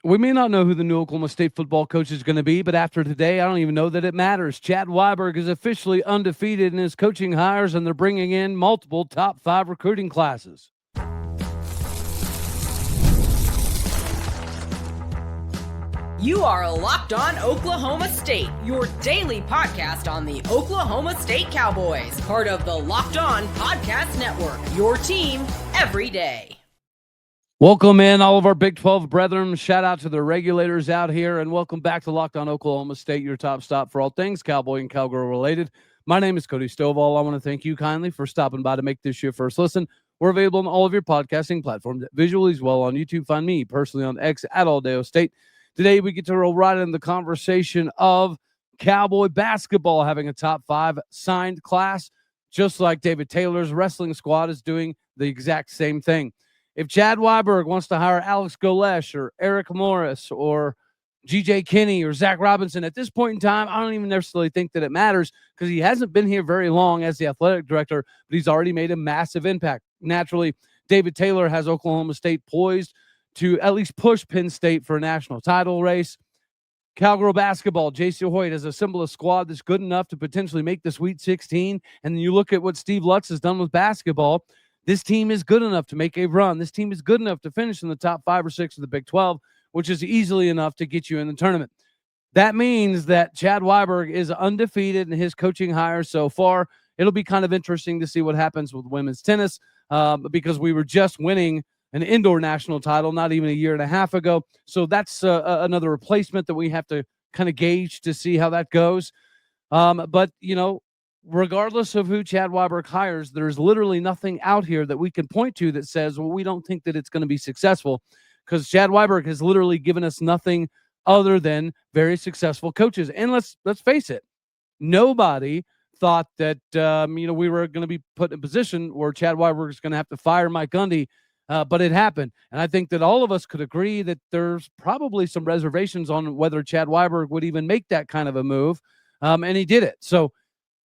We may not know who the new Oklahoma State football coach is going to be, but after today, I don't even know that it matters. Chad Weiberg is officially undefeated in his coaching hires, and they're bringing in multiple top 5 recruiting classes. You are Locked On Oklahoma State, your daily podcast on the Oklahoma State Cowboys, part of the Locked On Podcast Network, your team every day. Welcome in all of our Big 12 brethren. Shout out to the regulators out here, and welcome back to Locked On Oklahoma State, your top stop for all things Cowboy and Cowgirl related. My name is Cody Stovall. I want to thank you kindly for stopping by to make this your first listen. We're available on all of your podcasting platforms, visually as well on YouTube. Find me personally on X at Aldeo State. Today, we get to roll right into the conversation of Cowboy basketball having a top 5 signed class, just like David Taylor's wrestling squad is doing the exact same thing. If Chad Weiberg wants to hire Alex Golesh or Eric Morris or G.J. Kinney or Zach Robinson, at this point in time, I don't even necessarily think that it matters because he hasn't been here very long as the athletic director, but he's already made a massive impact. Naturally, David Taylor has Oklahoma State poised to at least push Penn State for a national title race. Cowgirl basketball, Jacie Hoyt has assembled a squad that's good enough to potentially make the Sweet 16. And then you look at what Steve Lutz has done with basketball. This team is good enough to make a run. This team is good enough to finish in the top 5 or 6 of the Big 12, which is easily enough to get you in the tournament. That means that Chad Weiberg is undefeated in his coaching hires so far. It'll be kind of interesting to see what happens with women's tennis because we were just winning an indoor national title not even a year and a half ago. So that's another replacement that we have to kind of gauge to see how that goes. But, you know, regardless of who Chad Weiberg hires, there's literally nothing out here that we can point to that says, well, we don't think that it's going to be successful because Chad Weiberg has literally given us nothing other than very successful coaches. And let's face it, nobody thought that, we were going to be put in a position where Chad Weiberg is going to have to fire Mike Gundy. But it happened. And I think that all of us could agree that there's probably some reservations on whether Chad Weiberg would even make that kind of a move. And he did it. So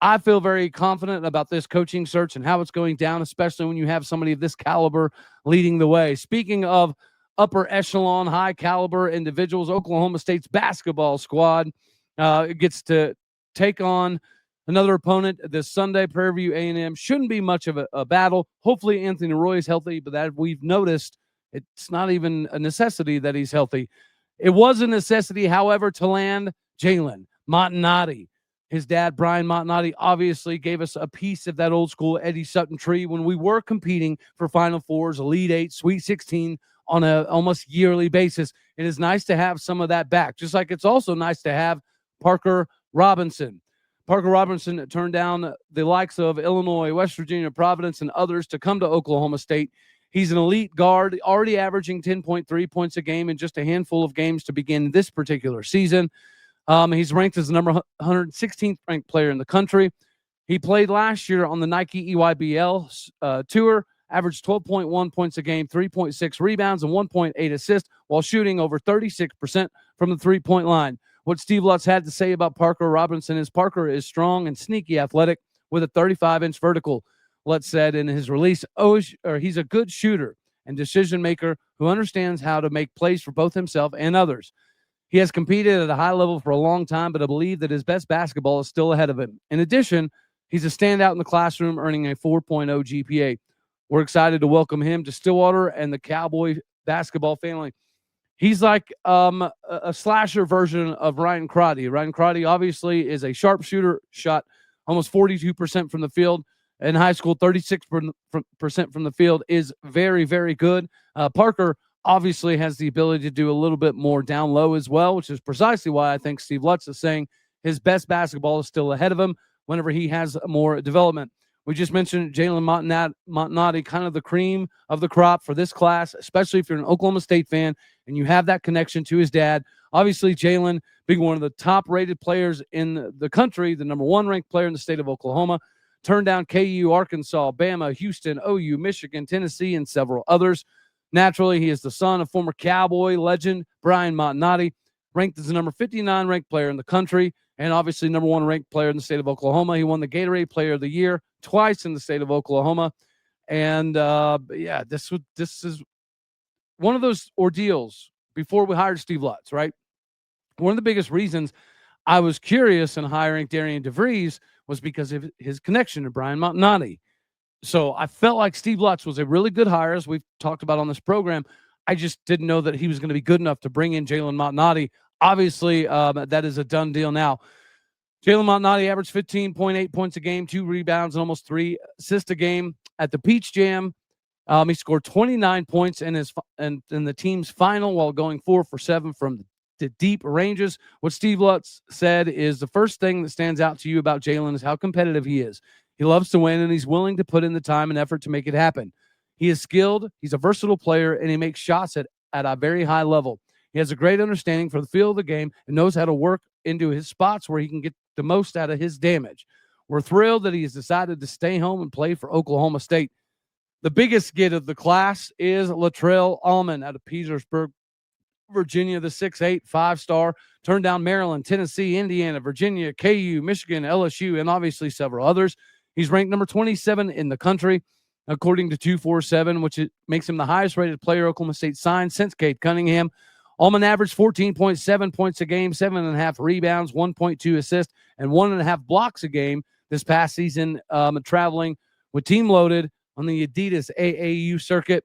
I feel very confident about this coaching search and how it's going down, especially when you have somebody of this caliber leading the way. Speaking of upper echelon, high caliber individuals, Oklahoma State's basketball squad gets to take on another opponent this Sunday. Prairie View A&M shouldn't be much of a battle. Hopefully Anthony Roy is healthy, but that we've noticed it's not even a necessity that he's healthy. It was a necessity, however, to land Jalen Montanati. His dad, Brian Montanati, obviously gave us a piece of that old school Eddie Sutton tree when we were competing for Final Fours, Elite Eight, Sweet 16 on a almost yearly basis. It is nice to have some of that back, just like it's also nice to have Parker Robinson. Parker Robinson turned down the likes of Illinois, West Virginia, Providence, and others to come to Oklahoma State. He's an elite guard, already averaging 10.3 points a game in just a handful of games to begin this particular season. He's ranked as the number 116th ranked player in the country. He played last year on the Nike EYBL tour, averaged 12.1 points a game, 3.6 rebounds, and 1.8 assists while shooting over 36% from the three-point line. What Steve Lutz had to say about Parker Robinson is Parker is strong and sneaky athletic with a 35-inch vertical. Lutz said in his release, he's a good shooter and decision maker who understands how to make plays for both himself and others. He has competed at a high level for a long time, but I believe that his best basketball is still ahead of him. In addition, he's a standout in the classroom, earning a 4.0 GPA. We're excited to welcome him to Stillwater and the Cowboy basketball family. He's like a slasher version of Ryan Crotty. Ryan Crotty obviously is a sharpshooter, shot almost 42% from the field. In high school, 36% from the field is very, very good. Parker obviously has the ability to do a little bit more down low as well, which is precisely why I think Steve Lutz is saying his best basketball is still ahead of him whenever he has more development. We just mentioned Jalen Montanati, kind of the cream of the crop for this class, especially if you're an Oklahoma State fan and you have that connection to his dad. Obviously, Jalen being one of the top-rated players in the country, the number 1 ranked player in the state of Oklahoma, turned down KU, Arkansas, Bama, Houston, OU, Michigan, Tennessee, and several others. Naturally, he is the son of former Cowboy legend Brian Montanati, ranked as the number 59 ranked player in the country, and obviously number 1 ranked player in the state of Oklahoma. He won the Gatorade Player of the Year twice in the state of Oklahoma. And this is one of those ordeals before we hired Steve Lutz, right? One of the biggest reasons I was curious in hiring Darian DeVries was because of his connection to Brian Montanati. So I felt like Steve Lutz was a really good hire, as we've talked about on this program. I just didn't know that he was going to be good enough to bring in Jalen Montanati. Obviously, that is a done deal now. Jalen Montanati averaged 15.8 points a game, 2 rebounds, and almost 3 assists a game. At the Peach Jam, he scored 29 points in the team's final while going 4 for 7 from the deep ranges. What Steve Lutz said is the first thing that stands out to you about Jalen is how competitive he is. He loves to win, and he's willing to put in the time and effort to make it happen. He is skilled, he's a versatile player, and he makes shots at a very high level. He has a great understanding for the feel of the game and knows how to work into his spots where he can get the most out of his damage. We're thrilled that he has decided to stay home and play for Oklahoma State. The biggest get of the class is Latrell Allman out of Petersburg, Virginia, the 6'8", 5-star, turned down Maryland, Tennessee, Indiana, Virginia, KU, Michigan, LSU, and obviously several others. He's ranked number 27 in the country, according to 247, which makes him the highest-rated player Oklahoma State signed since Cade Cunningham. Allman averaged 14.7 points a game, 7.5 rebounds, 1.2 assists, and 1.5 blocks a game this past season, traveling with Team Loaded on the Adidas AAU circuit.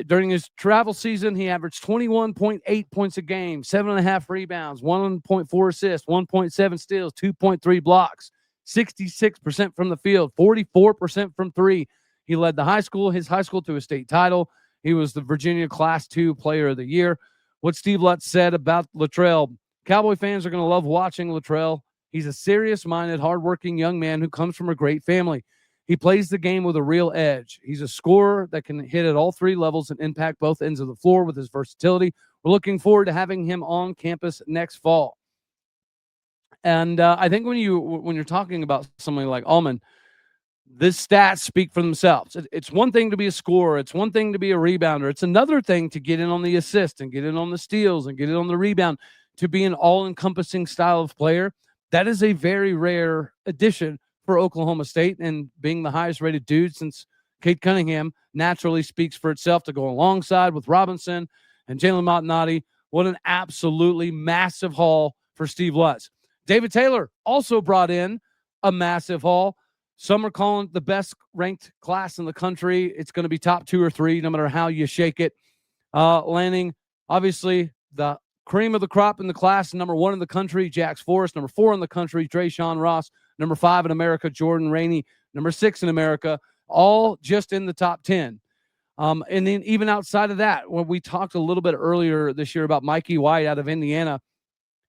During his travel season, he averaged 21.8 points a game, 7.5 rebounds, 1.4 assists, 1.7 steals, 2.3 blocks, 66% from the field, 44% from three. He led his high school to a state title. He was the Virginia Class II Player of the Year. What Steve Lutz said about Latrell: Cowboy fans are going to love watching Latrell. He's a serious-minded, hardworking young man who comes from a great family. He plays the game with a real edge. He's a scorer that can hit at all 3 levels and impact both ends of the floor with his versatility. We're looking forward to having him on campus next fall. And I think when you're talking about somebody like Allman, this stats speak for themselves. It's one thing to be a scorer. It's one thing to be a rebounder. It's another thing to get in on the assist and get in on the steals and get in on the rebound, to be an all-encompassing style of player. That is a very rare addition for Oklahoma State, and being the highest-rated dude since Cade Cunningham naturally speaks for itself to go alongside with Robinson and Jalen Montanati. What an absolutely massive haul for Steve Lutz. David Taylor also brought in a massive haul. Some are calling it the best ranked class in the country. It's going to be top 2 or 3, no matter how you shake it. Landing, obviously, the cream of the crop in the class, number 1 in the country, Jax Forrest. Number 4 in the country, Trayshawn Ross. Number 5 in America, Jordan Rainey. Number 6 in America, all just in the top 10. And then even outside of that, when we talked a little bit earlier this year about Mikey White out of Indiana,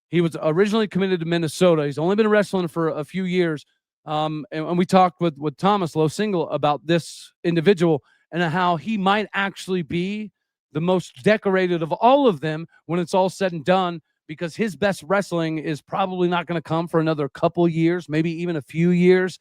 he was originally committed to Minnesota. He's only been wrestling for a few years. And we talked with Thomas Losingle about this individual and how he might actually be the most decorated of all of them when it's all said and done, because his best wrestling is probably not going to come for another couple years, maybe even a few years.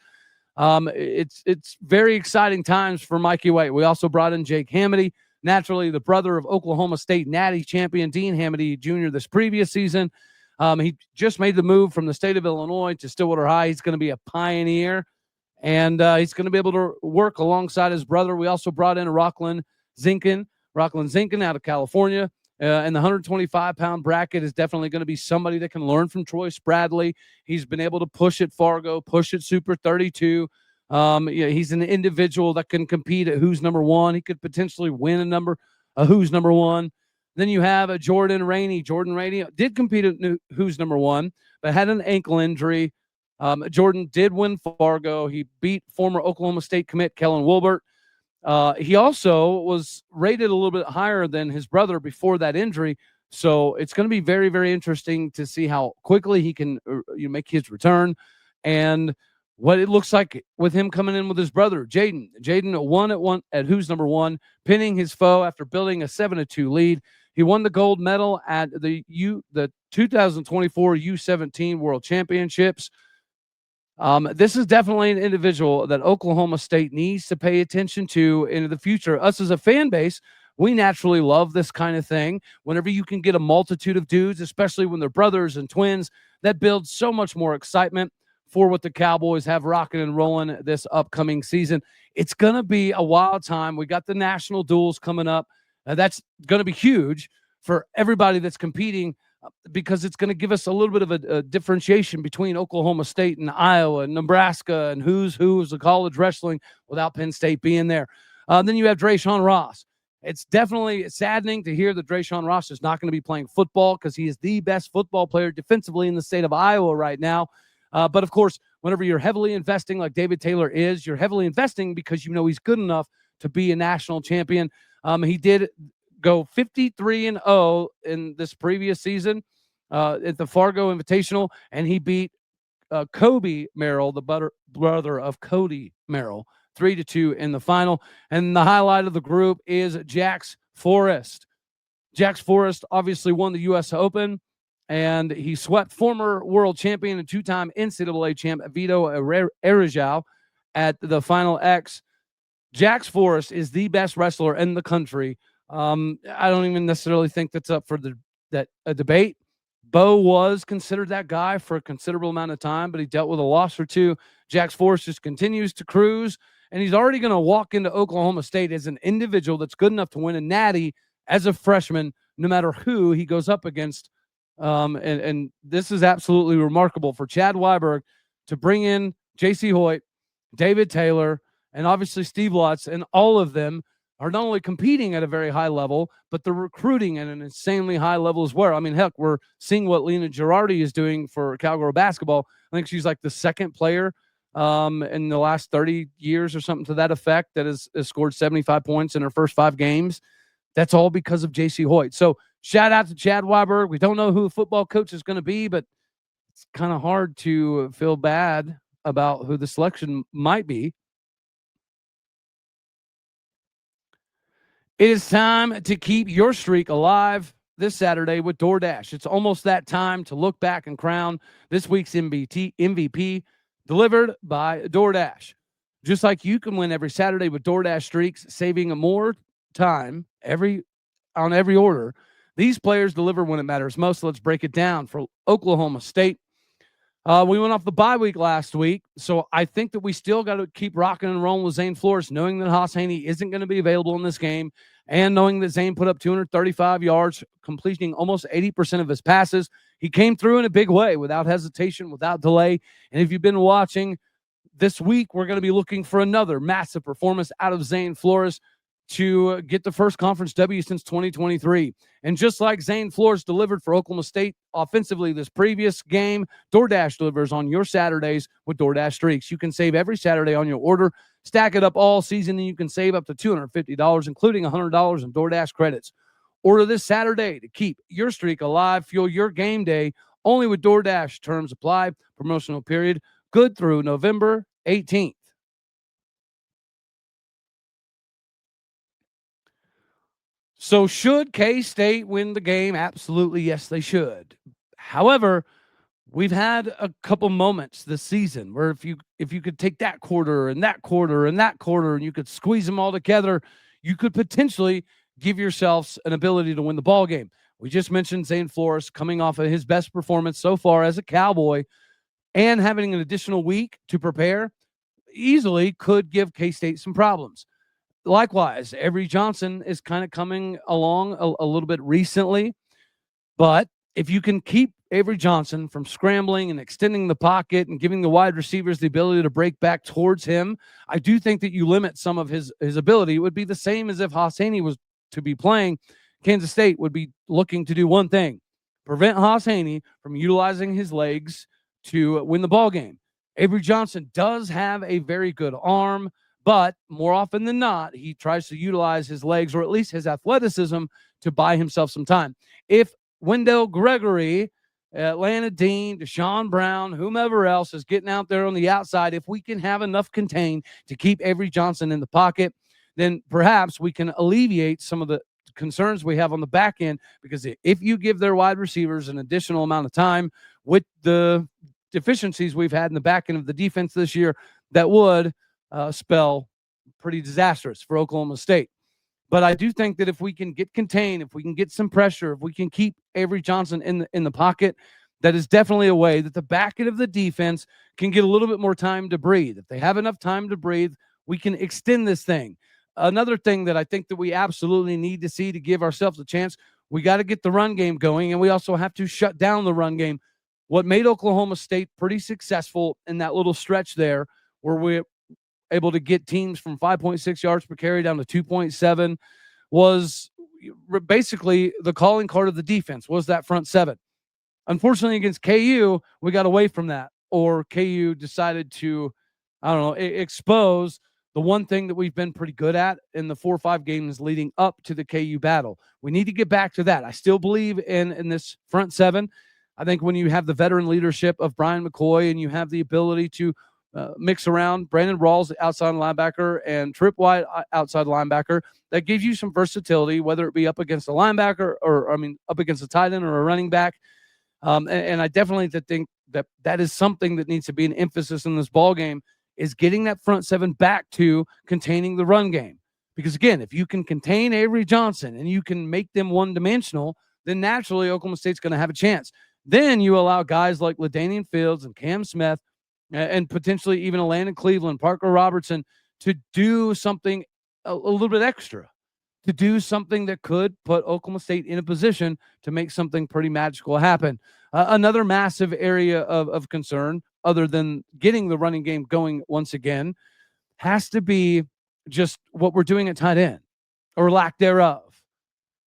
It's very exciting times for Mikey White. We also brought in Jake Hamady, naturally the brother of Oklahoma State Natty champion Dean Hamady Jr. this previous season. He just made the move from the state of Illinois to Stillwater High. He's going to be a pioneer, and he's going to be able to work alongside his brother. We also brought in Rockland Zinkin out of California. In the 125-pound bracket is definitely going to be somebody that can learn from Troy Spradley. He's been able to push at Fargo, push at Super 32. He's an individual that can compete at who's number 1. He could potentially win a who's number 1. Then you have a Jordan Rainey. Jordan Rainey did compete at who's number 1, but had an ankle injury. Jordan did win Fargo. He beat former Oklahoma State commit Kellen Wilbert. He also was rated a little bit higher than his brother before that injury. So it's going to be very, very interesting to see how quickly he can make his return and what it looks like with him coming in with his brother, Jaden. Jaden won at who's number 1, pinning his foe after building a 7-2 lead. He won the gold medal at the 2024 U17 World Championships. This is definitely an individual that Oklahoma State needs to pay attention to into the future. Us as a fan base, we naturally love this kind of thing. Whenever you can get a multitude of dudes, especially when they're brothers and twins, that builds so much more excitement for what the Cowboys have rocking and rolling this upcoming season. It's going to be a wild time. We got the national duels coming up. That's going to be huge for everybody that's competing because it's going to give us a little bit of a differentiation between Oklahoma State and Iowa and Nebraska and who's the college wrestling without Penn State being there. Then you have Drayshawn Ross. It's definitely saddening to hear that Drayshawn Ross is not going to be playing football because he is the best football player defensively in the state of Iowa right now. But, of course, whenever you're heavily investing like David Taylor is, you're heavily investing because you know he's good enough to be a national champion. He did go 53-0 in this previous season at the Fargo Invitational, and he beat Kobe Merrill, the brother of Cody Merrill, 3-2 in the final. And the highlight of the group is Jax Forrest. Jax Forrest obviously won the U.S. Open, and he swept former world champion and two-time NCAA champ Vito Arajau at the Final X. Jax Forrest is the best wrestler in the country. I don't even necessarily think that's up for a debate. Bo was considered that guy for a considerable amount of time, but he dealt with a loss or two. Jax Forrest just continues to cruise, and he's already going to walk into Oklahoma State as an individual that's good enough to win a natty as a freshman, no matter who he goes up against. And this is absolutely remarkable for Chad Weiberg to bring in Jacie Hoyt, David Taylor, and obviously Steve Lutz, and all of them are not only competing at a very high level, but they're recruiting at an insanely high level as well. I mean, heck, we're seeing what Lena Girardi is doing for Cowgirl basketball. I think she's like the second player in the last 30 years or something to that effect that has scored 75 points in her first 5 games. That's all because of Jacie Hoyt. So shout out to Chad Weiberg. We don't know who the football coach is going to be, but it's kind of hard to feel bad about who the selection might be. It is time to keep your streak alive this Saturday with DoorDash. It's almost that time to look back and crown this week's MVP delivered by DoorDash. Just like you can win every Saturday with DoorDash Streaks, saving more time on every order. These players deliver when it matters most. Let's break it down for Oklahoma State. We went off the bye week last week, so I think that we still got to keep rocking and rolling with Zane Flores, knowing that Haas Haney isn't going to be available in this game, and knowing that Zane put up 235 yards, completing almost 80% of his passes. He came through in a big way, without hesitation, without delay. And if you've been watching this week, we're going to be looking for another massive performance out of Zane Flores to get the first conference W since 2023. And just like Zane Flores delivered for Oklahoma State offensively this previous game, DoorDash delivers on your Saturdays with DoorDash Streaks. You can save every Saturday on your order, stack it up all season, and you can save up to $250, including $100 in DoorDash credits. Order this Saturday to keep your streak alive. Fuel your game day only with DoorDash. Terms apply. Promotional period good through November 18th. So should K-State win the game? Absolutely, yes, they should. However, we've had a couple moments this season where if you could take that quarter and that quarter and that quarter and you could squeeze them all together, you could potentially give yourselves an ability to win the ball game. We just mentioned Zane Flores coming off of his best performance so far as a Cowboy and having an additional week to prepare easily could give K-State some problems. Likewise, Avery Johnson is kind of coming along a little bit recently, but if you can keep Avery Johnson from scrambling and extending the pocket and giving the wide receivers the ability to break back towards him, I do think that you limit some of his ability. It would be the same as if Haas Haney was to be playing. Kansas State would be looking to do one thing: prevent Haas Haney from utilizing his legs to win the ball game. Avery Johnson does have a very good arm, but more often than not, he tries to utilize his legs or at least his athleticism to buy himself some time. If Wendell Gregory, Atlanta Dean, Deshaun Brown, whomever else is getting out there on the outside, if we can have enough contain to keep Avery Johnson in the pocket, then perhaps we can alleviate some of the concerns we have on the back end, because if you give their wide receivers an additional amount of time with the deficiencies we've had in the back end of the defense this year, that would spell pretty disastrous for Oklahoma State. But I do think that if we can get contained, if we can get some pressure, if we can keep Avery Johnson in the pocket, that is definitely a way that the back end of the defense can get a little bit more time to breathe. If they have enough time to breathe, we can extend this thing. another thing that I think that we absolutely need to see to give ourselves a chance, we got to get the run game going, and we also have to shut down the run game. What made Oklahoma State pretty successful in that little stretch there, where we're able to get teams from 5.6 yards per carry down to 2.7, was basically the calling card of the defense was that front seven. Unfortunately, against KU, we got away from that, or KU decided to, I don't know, expose the one thing that we've been pretty good at in the 4 or 5 games leading up to the KU battle. We need to get back to that. I still believe in this front seven. I think when you have the veteran leadership of Brian McCoy and you have the ability to mix around Brandon Rawls, outside linebacker, and Trip White, outside linebacker, that gives you some versatility, whether it be up against a linebacker up against a tight end or a running back. And I definitely think that is something that needs to be an emphasis in this ball game, is getting that front seven back to containing the run game. Because again, if you can contain Avery Johnson and you can make them one-dimensional, then naturally Oklahoma State's going to have a chance. Then you allow guys like LaDainian Fields and Cam Smith and potentially even a Landon Cleveland, Parker Robertson, to do something a little bit extra, to do something that could put Oklahoma State in a position to make something pretty magical happen. Another massive area of concern, other than getting the running game going once again, has to be just what we're doing at tight end, or lack thereof,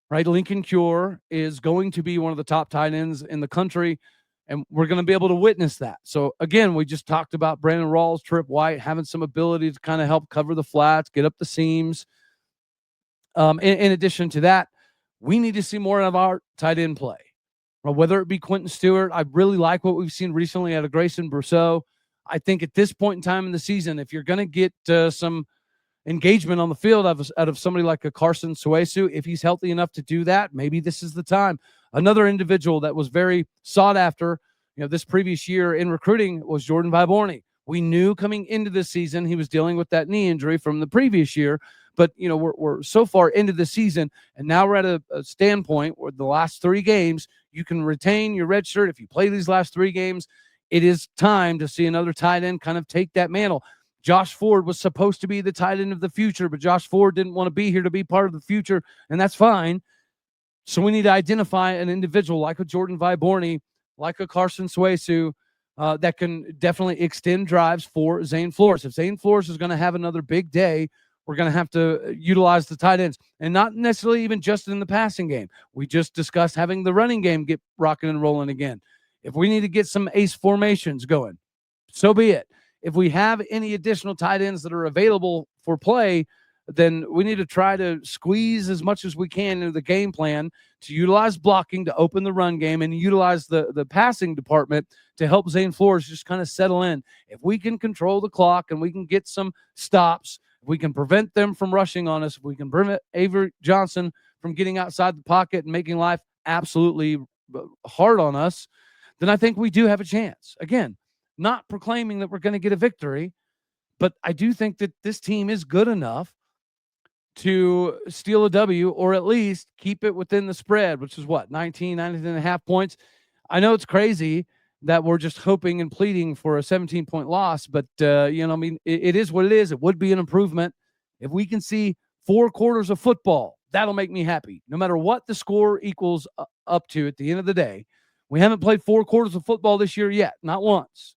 right? Lincoln Cure is going to be one of the top tight ends in the country, and we're going to be able to witness that. So again, we just talked about Brandon Rawls, Trip White having some ability to kind of help cover the flats, get up the seams. In addition to that, we need to see more of our tight end play, whether it be Quentin Stewart. I really like what we've seen recently out of Grayson Brousseau. I think at this point in time in the season, if you're going to get some engagement on the field out of somebody like a Carson Suesu, if he's healthy enough to do that, maybe this is the time. Another individual that was very sought after, this previous year in recruiting was Jordan Viborni. We knew coming into this season he was dealing with that knee injury from the previous year, but we're so far into the season, and now we're at a standpoint where the last 3 games you can retain your red shirt. If you play these last 3 games, it is time to see another tight end kind of take that mantle. Josh Ford was supposed to be the tight end of the future, but Josh Ford didn't want to be here to be part of the future, and that's fine. So we need to identify an individual like a Jordan Viborni, like a Carson Suesu, that can definitely extend drives for Zane Flores. If Zane Flores is going to have another big day, we're going to have to utilize the tight ends, and not necessarily even just in the passing game. We just discussed having the running game get rocking and rolling again. If we need to get some ace formations going, so be it. If we have any additional tight ends that are available for play, then we need to try to squeeze as much as we can into the game plan to utilize blocking to open the run game and utilize the passing department to help Zane Flores just kind of settle in. If we can control the clock and we can get some stops, if we can prevent them from rushing on us, if we can prevent Avery Johnson from getting outside the pocket and making life absolutely hard on us, then I think we do have a chance. Again, not proclaiming that we're going to get a victory, but I do think that this team is good enough to steal a W, or at least keep it within the spread, which is 19 and a half points. I know it's crazy that we're just hoping and pleading for a 17-point loss, but it is what it is. It would be an improvement if we can see 4 quarters of football. That'll make me happy, no matter what the score equals up to at the end of the day. We haven't played 4 quarters of football this year yet, not once.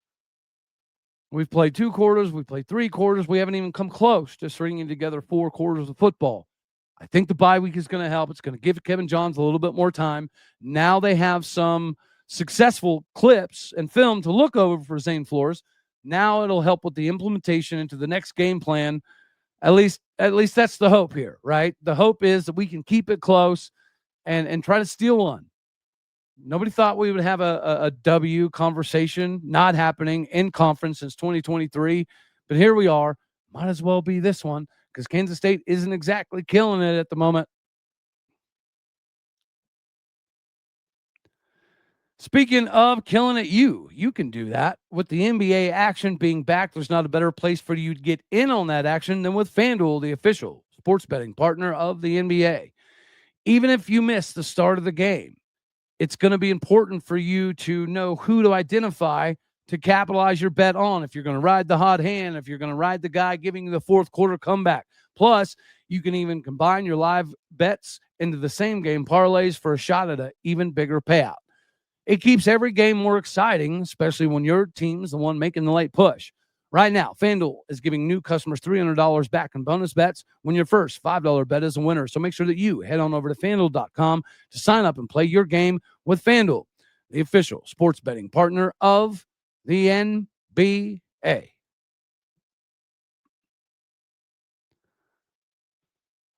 We've played 2 quarters. We've played 3 quarters. We haven't even come close to stringing together 4 quarters of football. I think the bye week is going to help. It's going to give Kevin Johns a little bit more time. Now they have some successful clips and film to look over for Zane Flores. Now it'll help with the implementation into the next game plan. At least that's the hope here, right? The hope is that we can keep it close and try to steal one. Nobody thought we would have a W conversation not happening in conference since 2023, but here we are. Might as well be this one, because Kansas State isn't exactly killing it at the moment. Speaking of killing it, you can do that. With the NBA action being back, there's not a better place for you to get in on that action than with FanDuel, the official sports betting partner of the NBA. Even if you miss the start of the game, it's going to be important for you to know who to identify to capitalize your bet on. If you're going to ride the hot hand, if you're going to ride the guy giving you the fourth quarter comeback. Plus, you can even combine your live bets into the same game parlays for a shot at an even bigger payout. It keeps every game more exciting, especially when your team's the one making the late push. Right now, FanDuel is giving new customers $300 back in bonus bets when your first $5 bet is a winner. So make sure that you head on over to FanDuel.com to sign up and play your game with FanDuel, the official sports betting partner of the NBA.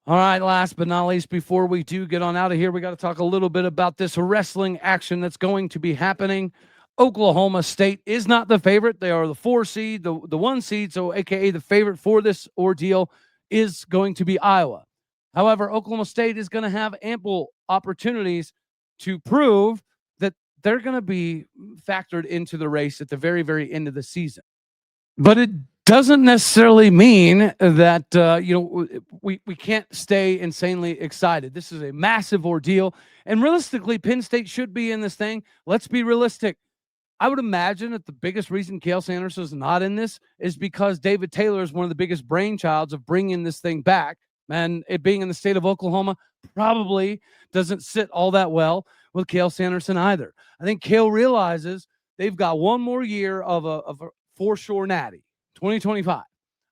All right, last but not least, before we do get on out of here, we got to talk a little bit about this wrestling action that's going to be happening. Oklahoma State is not the favorite. They are the 4 seed, the 1 seed, so AKA the favorite for this ordeal is going to be Iowa. However, Oklahoma State is going to have ample opportunities to prove that they're going to be factored into the race at the very, very end of the season. But it doesn't necessarily mean that we can't stay insanely excited. This is a massive ordeal, and realistically, Penn State should be in this thing. Let's be realistic. I would imagine that the biggest reason Cael Sanderson is not in this is because David Taylor is one of the biggest brainchilds of bringing this thing back, and it being in the state of Oklahoma probably doesn't sit all that well with Cael Sanderson either. I think Cael realizes they've got one more year of a for sure natty. 2025.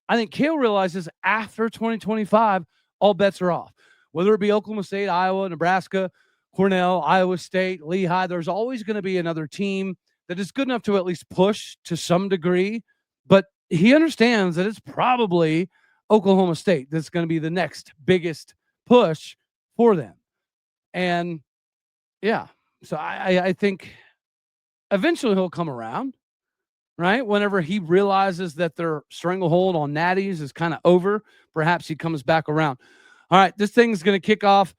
I think Cael realizes after 2025, all bets are off. Whether it be Oklahoma State, Iowa, Nebraska, Cornell, Iowa State, Lehigh, there's always going to be another team that is good enough to at least push to some degree. But he understands that it's probably Oklahoma State that's going to be the next biggest push for them. And yeah, so I think eventually he'll come around. Right? Whenever he realizes that their stranglehold on natties is kind of over, perhaps he comes back around. All right, this thing's going to kick off,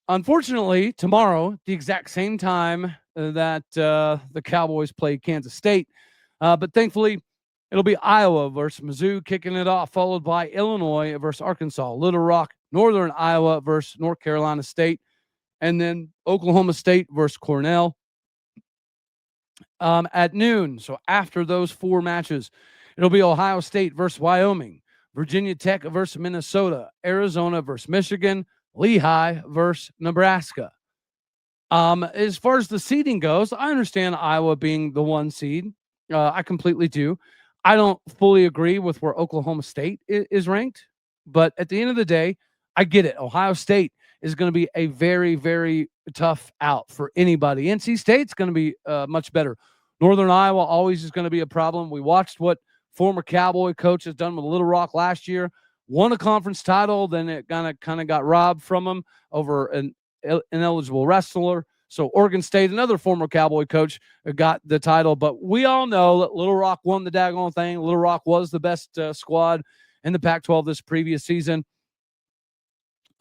unfortunately, tomorrow, the exact same time that the Cowboys play Kansas State. But thankfully, it'll be Iowa versus Mizzou kicking it off, followed by Illinois versus Arkansas, Little Rock, Northern Iowa versus North Carolina State, and then Oklahoma State versus Cornell. At noon. So after those 4 matches, it'll be Ohio State versus Wyoming, Virginia Tech versus Minnesota, Arizona versus Michigan, Lehigh versus Nebraska. As far as the seeding goes, I understand Iowa being the 1 seed. I completely do. I don't fully agree with where Oklahoma State is ranked, but at the end of the day, I get it. Ohio State is going to be a very, very tough out for anybody. NC State's going to be much better. Northern Iowa always is going to be a problem. We watched what former Cowboy coach has done with Little Rock last year. Won a conference title, then it kind of got robbed from him over an ineligible wrestler. So Oregon State, another former Cowboy coach, got the title. But we all know that Little Rock won the daggone thing. Little Rock was the best squad in the Pac-12 this previous season.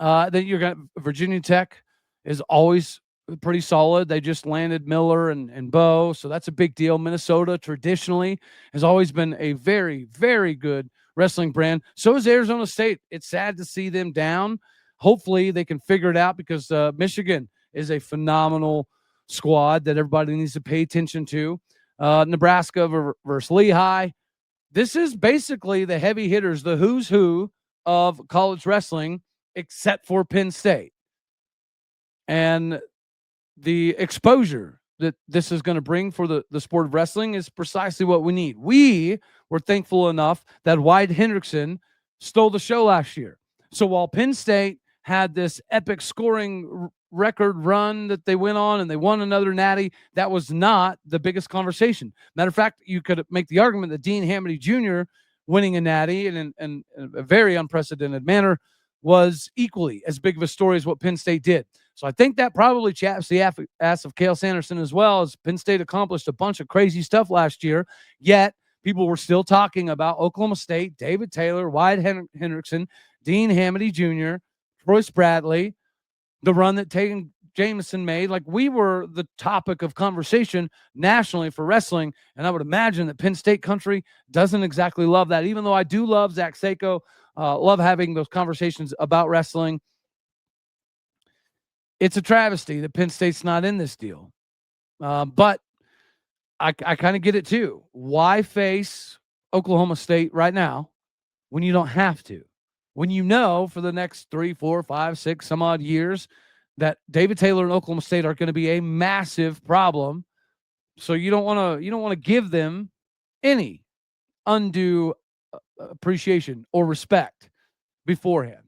Then you're going Virginia Tech is always pretty solid. They just landed Miller and Bo, so that's a big deal. Minnesota traditionally has always been a very, very good wrestling brand. So is Arizona State. It's sad to see them down. Hopefully they can figure it out because Michigan is a phenomenal squad that everybody needs to pay attention to. Nebraska versus Lehigh. This is basically the heavy hitters, the who's who of college wrestling, except for Penn State. And the exposure that this is going to bring for the sport of wrestling is precisely what we need. We were thankful enough that Wyatt Hendrickson stole the show last year. So while Penn State had this epic scoring record run that they went on and they won another natty, that was not the biggest conversation. Matter of fact, you could make the argument that Dean Hamady Jr. winning a natty in a very unprecedented manner was equally as big of a story as what Penn State did. So I think that probably chaps the ass of Cael Sanderson as well, as Penn State accomplished a bunch of crazy stuff last year, yet people were still talking about Oklahoma State, David Taylor, Wyatt Hendrickson, Dean Hamady Jr., Troy Bradley, the run that Tatum Jameson made. Like, we were the topic of conversation nationally for wrestling, and I would imagine that Penn State country doesn't exactly love that, even though I do love Zach Seiko, love having those conversations about wrestling. It's a travesty that Penn State's not in this deal. But I kind of get it too. Why face Oklahoma State right now when you don't have to? When you know for the next 3, 4, 5, 6 some odd years that David Taylor and Oklahoma State are going to be a massive problem. So you don't want to give them any undue appreciation or respect beforehand.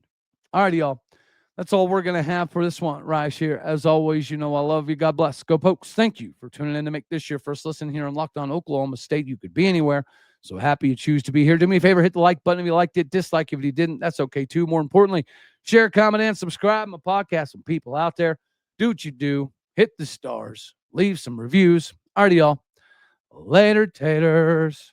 All right, y'all. That's all we're going to have for this one right here. As always, you know I love you. God bless. Go Pokes. Thank you for tuning in to make this your first listen here on Locked On Oklahoma State. You could be anywhere. So happy you choose to be here. Do me a favor, hit the like button if you liked it. Dislike if you didn't. That's okay too. More importantly, share, comment, and subscribe. My podcast and people out there. Do what you do. Hit the stars. Leave some reviews. All right, y'all. Later, taters.